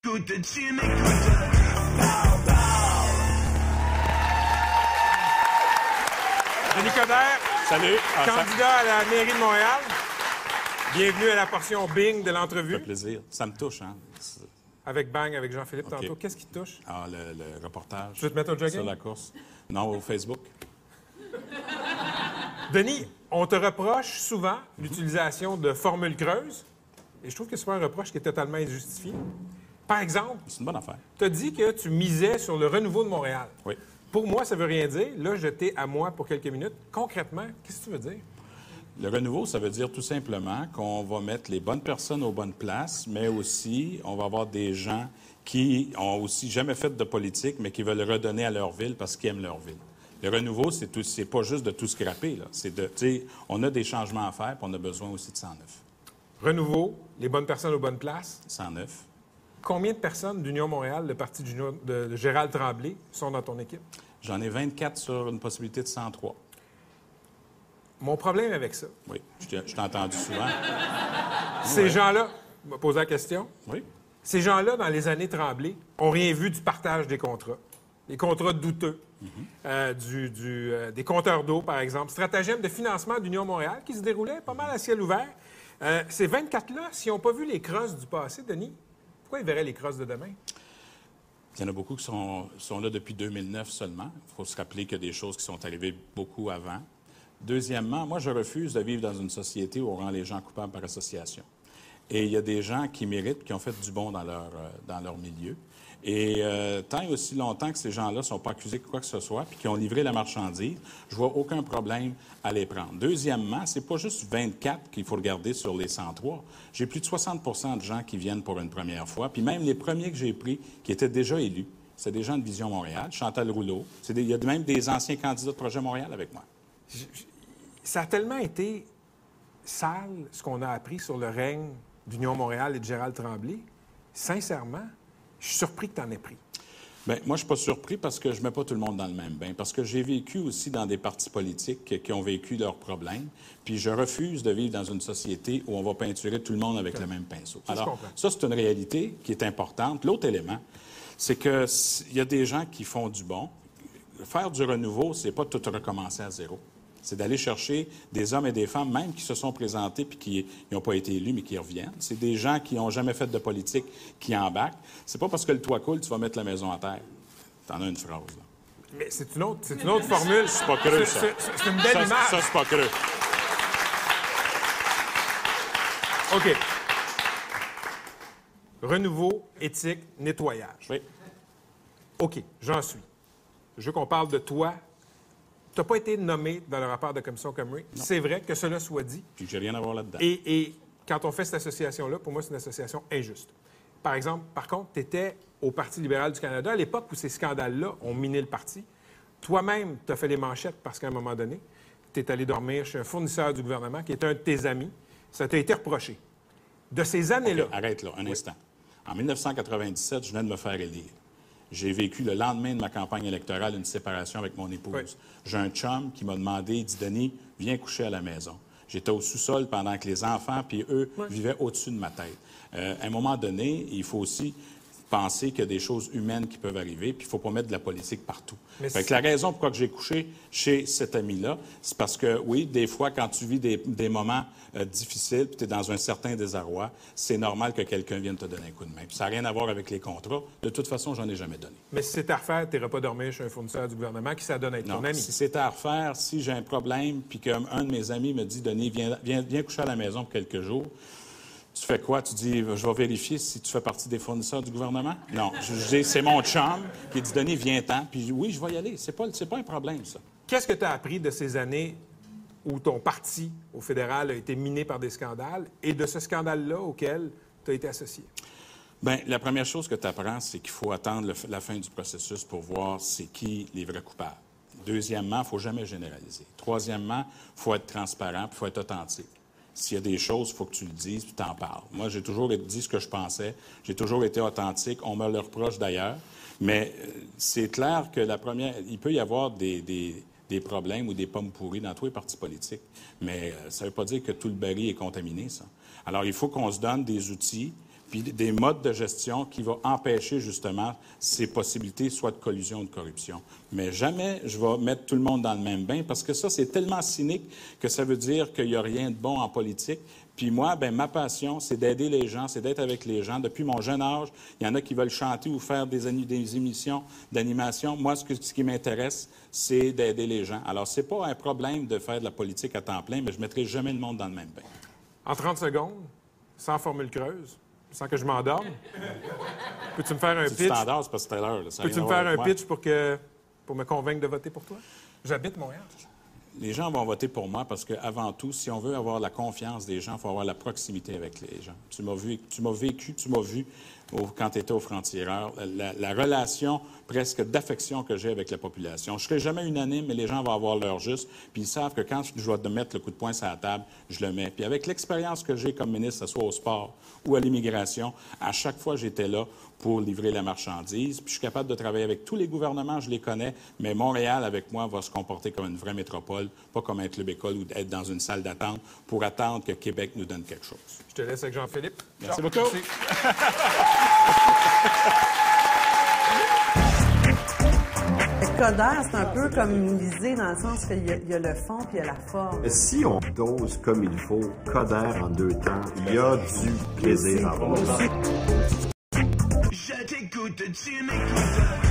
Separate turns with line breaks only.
Denis Coderre,
salut.
candidat à la mairie de Montréal. Bienvenue à la portion Bing de l'entrevue.
Ça fait plaisir. Ça me touche, hein?
Avec Bang, avec Jean-Philippe tantôt. Qu'est-ce qui te touche?
Ah, le reportage.
Tu veux te mettre au jogging?
Sur la course. Non, au Facebook.
Denis, on te reproche souvent l'utilisation de formules creuses. Et je trouve que c'est pas un reproche qui est totalement injustifié. Par exemple,
C'est une bonne affaire.
tu as dit que tu misais sur le renouveau de Montréal.
Oui.
Pour moi, ça veut rien dire. Là, je t'ai à moi pour quelques minutes. Concrètement, qu'est-ce que tu veux dire?
Le renouveau, ça veut dire tout simplement qu'on va mettre les bonnes personnes aux bonnes places, mais aussi, on va avoir des gens qui ont aussi jamais fait de politique, mais qui veulent redonner à leur ville parce qu'ils aiment leur ville. Le renouveau, c'est pas juste de tout scraper, là. C'est de, tu sais, on a des changements à faire, puis on a besoin aussi de 109.
Renouveau, les bonnes personnes aux bonnes places.
109.
Combien de personnes d'Union Montréal, le parti de Gérald Tremblay, sont dans ton équipe?
J'en ai 24 sur une possibilité de 103.
Mon problème avec ça,
Oui, je t'ai entendu souvent.
ces gens-là, je vais poser la question,
Oui.
ces gens-là, dans les années Tremblay, ont rien vu du partage des contrats. Les contrats douteux, des compteurs d'eau, par exemple. Stratagème de financement d'Union Montréal qui se déroulait pas mal à ciel ouvert. Ces 24-là, s'ils n'ont pas vu les crosses du passé, Denis, pourquoi ils verraient les crosses de demain?
Il y en a beaucoup qui sont là depuis 2009 seulement. Il faut se rappeler qu'il y a des choses qui sont arrivées beaucoup avant. Deuxièmement, moi, je refuse de vivre dans une société où on rend les gens coupables par association. Et il y a des gens qui méritent, qui ont fait du bon dans leur milieu. Et tant et aussi longtemps que ces gens-là ne sont pas accusés de quoi que ce soit, puis qui ont livré la marchandise, je vois aucun problème à les prendre. Deuxièmement, c'est pas juste 24 qu'il faut regarder sur les 103. J'ai plus de 60 de gens qui viennent pour une première fois, puis même les premiers que j'ai pris, qui étaient déjà élus, c'est des gens de Vision Montréal, Chantal Rouleau. Il y a même des anciens candidats de Projet Montréal avec moi.
Ça a tellement été sale, ce qu'on a appris sur le règne d'Union Montréal et de Gérald Tremblay. Sincèrement, je suis surpris que tu en aies pris.
Bien, moi, je ne suis pas surpris parce que je ne mets pas tout le monde dans le même bain. Parce que j'ai vécu aussi dans des partis politiques qui ont vécu leurs problèmes. Puis je refuse de vivre dans une société où on va peinturer tout le monde avec le même pinceau. Alors, ça, c'est une réalité qui est importante. L'autre élément, c'est qu'il y a des gens qui font du bon. Faire du renouveau, c'est pas tout recommencer à zéro. C'est d'aller chercher des hommes et des femmes, même qui se sont présentés puis qui n'ont pas été élus, mais qui reviennent. C'est des gens qui n'ont jamais fait de politique qui embarquent. C'est pas parce que le toit coule, tu vas mettre la maison à terre. T'en as une phrase, là.
Mais c'est une autre formule.
C'est pas creux, ça.
C'est une belle image.
Ça, c'est pas creux.
OK. Renouveau, éthique, nettoyage.
Oui.
OK, j'en suis. Je veux qu'on parle de toi. Tu n'as pas été nommé dans le rapport de commission Comrie. C'est vrai que cela soit dit.
Puis que j'ai rien à voir là-dedans.
Et quand on fait cette association-là, pour moi, c'est une association injuste. Par contre, tu étais au Parti libéral du Canada à l'époque où ces scandales-là ont miné le parti. Toi-même, tu as fait les manchettes parce qu'à un moment donné, tu es allé dormir chez un fournisseur du gouvernement qui était un de tes amis. Ça t'a été reproché. De ces années-là...
Okay, arrête là, un instant. En 1997, je venais de me faire élire. J'ai vécu le lendemain de ma campagne électorale une séparation avec mon épouse.
Oui.
J'ai un chum qui m'a demandé, il dit « Denis, viens coucher à la maison ». J'étais au sous-sol pendant que les enfants, puis eux, vivaient au-dessus de ma tête. À un moment donné, il faut aussi penser qu'il y a des choses humaines qui peuvent arriver, puis il ne faut pas mettre de la politique partout. Fait que la raison pourquoi j'ai couché chez cet ami-là, c'est parce que, oui, des fois, quand tu vis des moments difficiles, puis tu es dans un certain désarroi, c'est normal que quelqu'un vienne te donner un coup de main. Puis ça n'a rien à voir avec les contrats. De toute façon, j'en ai jamais donné.
Mais si c'était à refaire, tu n'irais pas dormir chez un fournisseur du gouvernement qui s'adonne à être ton ami.
Si c'était à refaire, si j'ai un problème, puis qu'un de mes amis me dit « Denis, viens coucher à la maison pour quelques jours », tu fais quoi? Tu dis, je vais vérifier si tu fais partie des fournisseurs du gouvernement? Non. Je dis, c'est mon chum qui dit, Denis, viens-t'en. Puis oui, je vais y aller. C'est pas un problème, ça.
Qu'est-ce que tu as appris de ces années où ton parti au fédéral a été miné par des scandales et de ce scandale-là auquel tu as été associé?
Bien, la première chose que tu apprends, c'est qu'il faut attendre la fin du processus pour voir c'est qui les vrais coupables. Deuxièmement, il ne faut jamais généraliser. Troisièmement, il faut être transparent, puis il faut être authentique. S'il y a des choses, il faut que tu le dises, puis tu en parles. Moi, j'ai toujours dit ce que je pensais. J'ai toujours été authentique. On me le reproche d'ailleurs. Mais c'est clair que il peut y avoir des problèmes ou des pommes pourries dans tous les partis politiques. Mais ça ne veut pas dire que tout le baril est contaminé, ça. Alors, il faut qu'on se donne des outils puis des modes de gestion qui vont empêcher justement ces possibilités, soit de collusion ou de corruption. Mais jamais je vais mettre tout le monde dans le même bain, parce que ça, c'est tellement cynique que ça veut dire qu'il n'y a rien de bon en politique. Puis moi, ben ma passion, c'est d'aider les gens, c'est d'être avec les gens. Depuis mon jeune âge, il y en a qui veulent chanter ou faire des émissions d'animation. Moi, ce qui m'intéresse, c'est d'aider les gens. Alors, c'est pas un problème de faire de la politique à temps plein, mais je ne mettrai jamais le monde dans le même bain.
En 30 secondes, sans formule creuse, sans que je m'endorme, peux-tu me faire un
Si
pitch?
tu t'endors, c'est parce que c'est à l'heure.
Peux-tu me faire un pitch pour me convaincre de voter pour toi? J'habite Montréal.
Les gens vont voter pour moi parce qu'avant tout, si on veut avoir la confiance des gens, il faut avoir la proximité avec les gens. Tu m'as vu quand tu étais au Franc-Tireur, la relation presque d'affection que j'ai avec la population. Je ne serai jamais unanime, mais les gens vont avoir leur juste, puis ils savent que quand je dois mettre le coup de poing sur la table, je le mets. Puis avec l'expérience que j'ai comme ministre, que ce soit au sport ou à l'immigration, à chaque fois, j'étais là pour livrer la marchandise. Puis je suis capable de travailler avec tous les gouvernements, je les connais, mais Montréal, avec moi, va se comporter comme une vraie métropole, pas comme un club école ou être dans une salle d'attente pour attendre que Québec nous donne quelque chose.
Je te laisse avec Jean-Philippe.
Merci beaucoup.
Merci.
Coder, c'est un peu comme Lisée dans le sens qu'il y a le fond puis il y a la forme.
Si on dose comme il faut, Coder en 2 temps, il y a du plaisir à avoir.
Je t'écoute, tu m'écoutes.